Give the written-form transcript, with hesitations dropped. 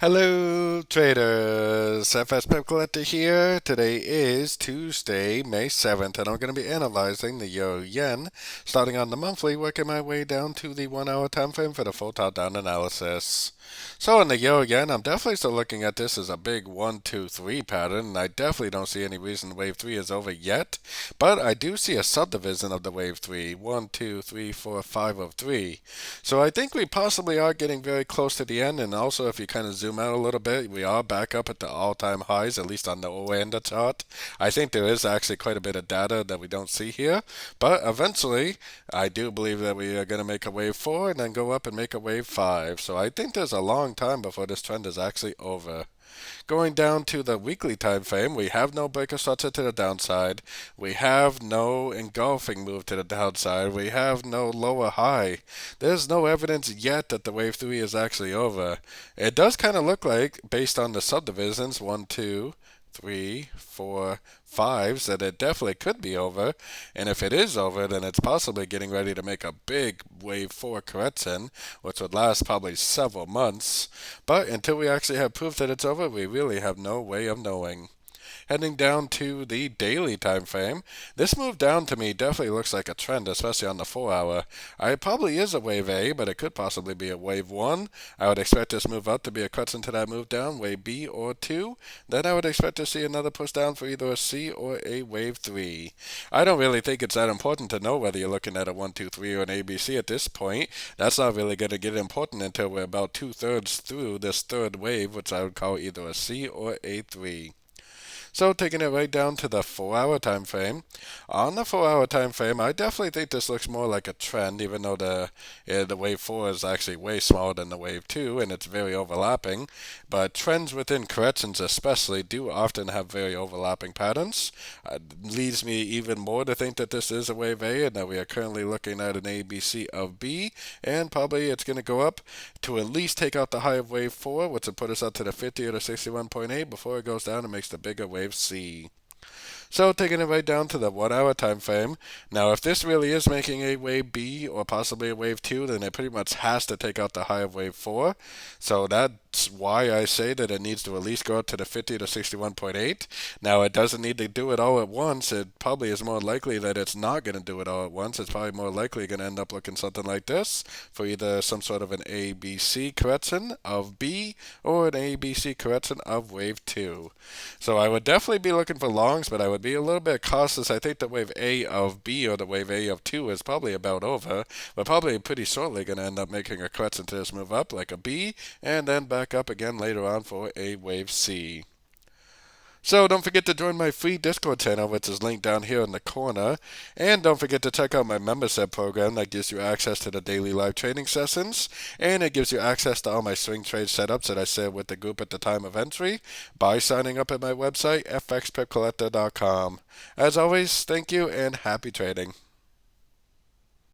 Hello traders, FX Pip Collector here. Today is Tuesday, May 7th, and I'm going to be analyzing the Euro Yen, starting on the monthly, working my way down to the 1 hour time frame for the full top down analysis. So in the Euro Yen, I'm definitely still looking at this as a big 1, 2, 3 pattern, and I definitely don't see any reason wave 3 is over yet, but I do see a subdivision of the wave 3, 1, 2, 3, 4, 5 of 3. So I think we possibly are getting very close to the end, and also if you kind of zoom out a little bit, we are back up at the all-time highs, at least on the O-end chart. I think there is actually quite a bit of data that we don't see here, but eventually I do believe that we are going to make a wave 4 and then go up and make a wave 5. So I think there's a long time before this trend is actually over. Going down to the weekly time frame, we have no breaker structure to the downside. We have no engulfing move to the downside. We have no lower high. There's no evidence yet that the wave 3 is actually over. It does kind of look like, based on the subdivisions, 1, 2, 3, 4, 5, that it definitely could be over. And if it is over, then it's possibly getting ready to make a big wave 4 correction, which would last probably several months. But until we actually have proof that it's over, we really have no way of knowing. Heading down to the daily time frame, this move down to me definitely looks like a trend, especially on the 4 hour. It probably is a wave A, but it could possibly be a wave 1. I would expect this move up to be a correction to that move down, wave B or 2. Then I would expect to see another push down for either a C or a wave 3. I don't really think it's that important to know whether you're looking at a 1, 2, 3 or an ABC at this point. That's not really going to get important until we're about 2/3 through this third wave, which I would call either a C or a 3. So taking it right down to the 4 hour time frame. On the 4 hour time frame, I definitely think this looks more like a trend, even though the wave 4 is actually way smaller than the wave 2 and it's very overlapping. But trends within corrections especially do often have very overlapping patterns. Leads me even more to think that this is a wave A and that we are currently looking at an ABC of B, and probably it's going to go up to at least take out the high of wave 4, which will put us up to the 50 or the 61.8 before it goes down and makes the bigger wave C. So taking it right down to the 1 hour time frame. Now if this really is making a wave B or possibly a wave 2, then it pretty much has to take out the high of wave 4. So that's why I say that it needs to at least go up to the 50 to 61.8. Now it doesn't need to do it all at once. It probably is more likely that it's not going to do it all at once. It's probably more likely going to end up looking something like this for either some sort of an ABC correction of B or an ABC correction of wave 2. So I would definitely be looking for longs, but I would be a little bit cautious. I think the wave A of B or the wave A of 2 is probably about over. We're probably pretty shortly going to end up making a correction to this move up like a B and then back up again later on for a wave C. So don't forget to join my free Discord channel, which is linked down here in the corner. And don't forget to check out my membership program that gives you access to the daily live trading sessions. And it gives you access to all my swing trade setups that I share with the group at the time of entry by signing up at my website, fxpipcollector.com. As always, thank you and happy trading.